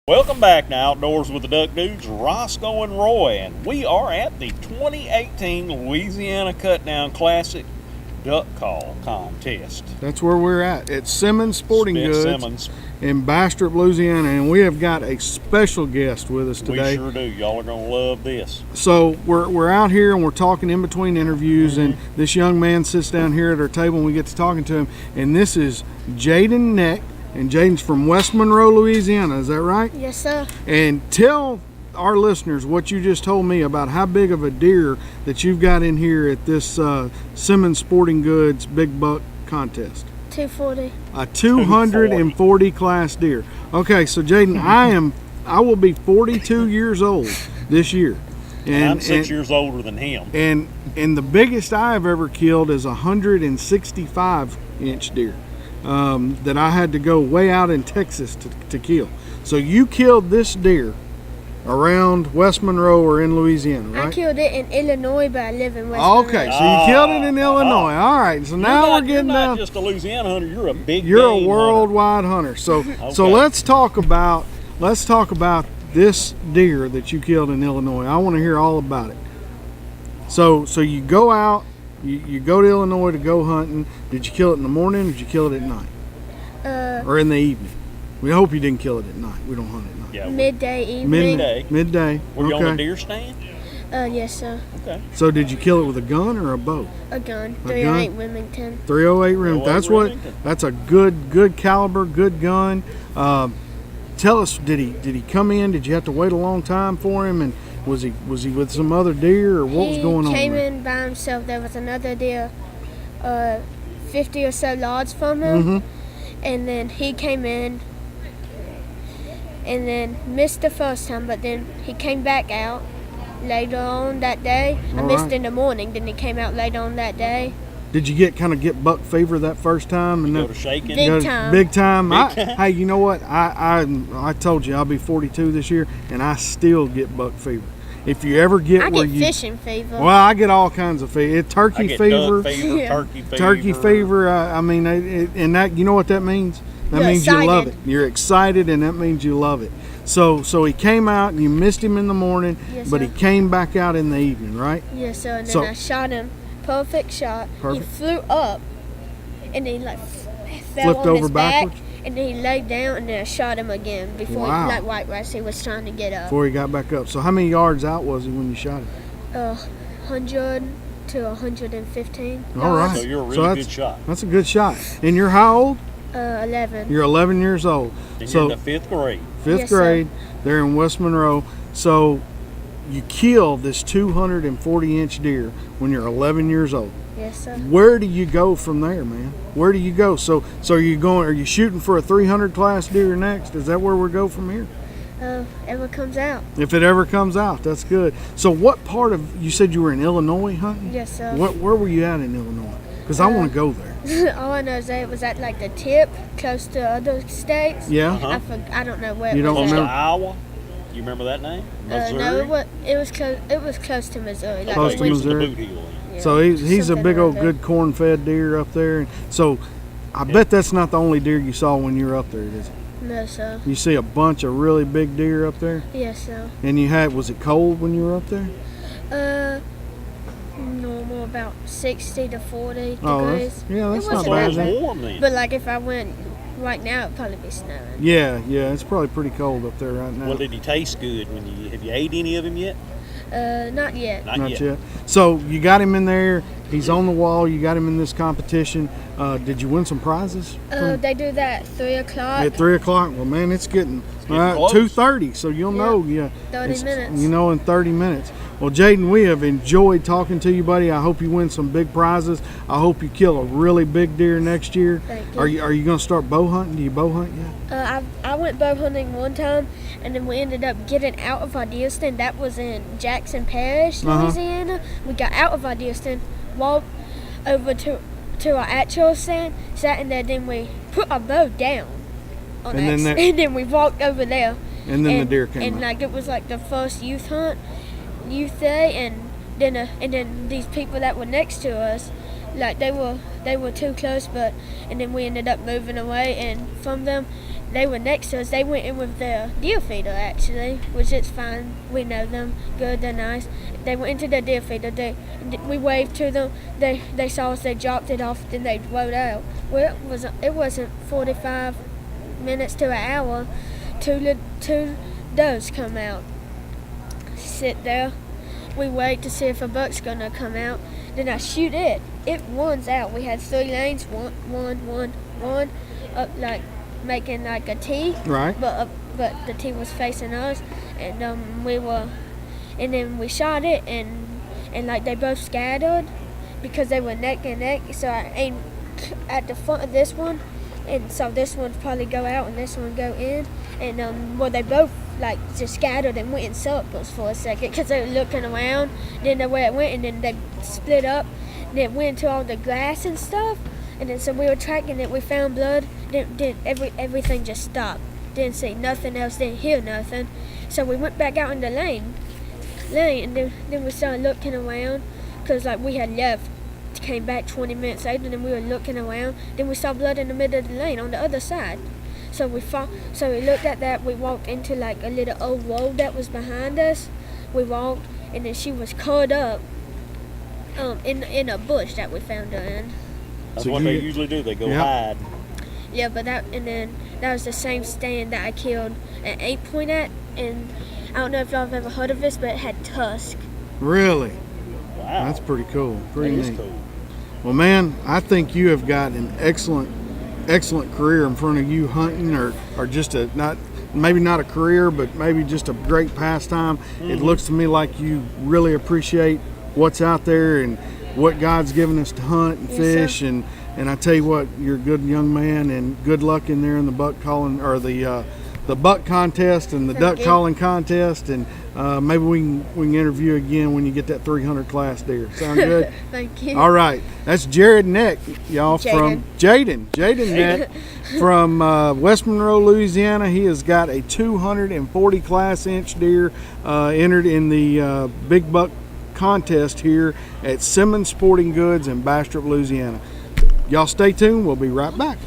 Welcome back to Outdoors with the Duck Dudes, Roscoe and Roy, and we are at the 2018 Louisiana Cutdown Classic Duck Call Contest. That's where we're at Simmons Sporting Goods Simmons. in Bastrop, Louisiana, and we have got a special guest with us today. We sure do. Y'all are going to love this. So we're out here and we're talking in between interviews, and this young man sits down here at our table and we get to talking to him, and this is Jaden Neck. And Jaden's from West Monroe, Louisiana, is that right? Yes, sir. And tell our listeners what you just told me about how big of a deer that you've got in here at this Simmons Sporting Goods Big Buck Contest. 240. A 240 class deer. Okay, so Jaden, I will be 42 years old this year. And I'm 6 years older than him. And the biggest I've ever killed is a 165 inch deer. That I had to go way out in Texas to kill. So you killed this deer around West Monroe or in Louisiana, right? I killed it in Illinois, but I live in West Monroe. Okay, so you killed it in Illinois. All right, so now we're getting You're not down. just a Louisiana hunter. You're a big. You're a game worldwide hunter. So so let's talk about this deer that you killed in Illinois. I want to hear all about it. So you go out. You go to Illinois to go hunting. Did you kill it in the morning or did you kill it at night? Or in the evening? We hope you didn't kill it at night. We don't hunt at night. Yeah, Midday, evening. Midday. Were you okay. on the deer stand? Yes, sir. Okay. So did you kill it with a gun or a bow? A gun. A 308 gun? Remington. 308 Remington. That's a good caliber, good gun. Tell us, did he come in? Did you have to wait a long time for him? And was he with some other deer, or what was going on? He came in by himself. There was another deer, 50 or so yards from him, and then he came in, and then missed the first time. But then he came back out later on that day. I missed in the morning. Then he came out later on that day. Did you get buck fever that first time? And Go to shaking. Big time. Big time. Hey, you know what? I told you I'll be 42 this year, and I still get buck fever. If you ever get I get fishing fever. Well, I get all kinds of fever. Turkey I get fever, duck fever, turkey fever. turkey fever. I mean, and that, you know what that means? That You're means excited. you love it. You're excited, and that means you love it. So he came out, and you missed him in the morning, Yes, but sir. he came back out in the evening, right? Yes, sir. And then So- I shot him. Perfect shot. Perfect. He flew up, and then he fell Flipped on over his backwards? back, and then he laid down, and then I shot him again before Wow. he, like white rice, he was trying to get up. Before he got back up. So how many yards out was he when you shot him? 100 to 115. All right. So you're a So really that's- good shot. That's a good shot. And you're how old? 11. You're 11 years old. And So you're in the fifth grade. fifth Yes, sir. grade. They're in West Monroe. So you kill this 240 inch deer when you're 11 years old. Yes, sir. Where do you go from there, man? Where do you go? So are you shooting for a 300 class deer next? Is that where we go from here? Ever comes out. If it ever comes out, that's good. So what part of, you said you were in Illinois hunting? Yes, sir. Where were you at in Illinois? Because I want to go there. All I know is that it was at like the tip, close to other states. Yeah. I don't know where You it was don't Close at. to remember? Iowa. You remember that name? Missouri. No, it was close. It was close to Missouri. Like Close to when- Missouri. The boot heel. yeah, So he's a something big like old that. good corn-fed deer up there. So I bet that's not the only deer you saw when you were up there, is it? No, sir. You see a bunch of really big deer up there? Yes, sir. And was it cold when you were up there? Normal about 60 to 40 Oh, degrees. that's not It So wasn't bad. it's bad. then. warm then. But like if I went right now, it'd probably be snowing. Yeah, it's probably pretty cold up there right now. Well, did he taste good when have you ate any of him yet? Not yet. Not Not yet. So you got him in there. He's on the wall. You got him in this competition. Did you win some prizes? They do that at 3 o'clock. At 3 o'clock. Well, man, it's getting close. 2:30. So you'll Yeah. know. Yeah, 30 it's- minutes. You know, in 30 minutes. Well, Jaden, we have enjoyed talking to you, buddy. I hope you win some big prizes. I hope you kill a really big deer next year. Thank you. Are you going to start bow hunting? Do you bow hunt yet? I went bow hunting one time, and then we ended up getting out of our deer stand. That was in Jackson Parish, Louisiana. We got out of our deer stand, walked over to our actual stand, sat in there, then we put our bow down. And then that- and then we walked over there. And then the deer came and out. like it was like the first youth day, and then these people that were next to us, like they were too close, and then we ended up moving away and from them, they were next to us. They went in with the deer feeder, actually, which is fine. We know them good, they're nice. They went into the deer feeder. We waved to them. They saw us. They dropped it off. Then they rode out. Well, it wasn't 45 minutes to an hour. Two does come out. Sit there. We wait to see if a buck's gonna come out. Then I shoot it. It runs out. We had 3 lanes. One, up like making like a T. Right. But the T was facing us, and then we shot it, and like they both scattered because they were neck and neck. So I aimed at the front of this one, and so this one probably go out and this one go in, and they both like just scattered and went in circles for a second because they were looking around. Then the way it went, and then they split up, and it went into all the grass and stuff. And then so we were tracking it. We found blood. Then everything just stopped. Didn't see nothing else. Didn't hear nothing. So we went back out in the lane, and then we started looking around because like we had left. Came back 20 minutes later, and then we were looking around. Then we saw blood in the middle of the lane on the other side. So we looked at that. We walked into like a little old road that was behind us. We walked, and then she was caught up in a bush that we found her in. That's what they usually do. They go hide. Yeah, but that was the same stand that I killed an 8-point at, and I don't know if y'all have ever heard of this, but it had tusk. Really? Wow. That's pretty cool. Pretty That is neat. cool. Well, man, I think you have got an excellent career in front of you hunting, or just maybe not a career, but maybe just a great pastime. It looks to me like you really appreciate what's out there and what God's given us to hunt and fish, and I tell you what, you're a good young man, and good luck in there in the buck calling or the buck contest and the duck calling contest, and maybe we can interview again when you get that 300 class deer. Sound good? Thank you. All right, that's Jaden Neck, y'all, from Jaden Neck from West Monroe, Louisiana. He has got a 240 class inch deer entered in the big buck contest here at Simmons Sporting Goods in Bastrop, Louisiana. Y'all stay tuned. We'll be right back.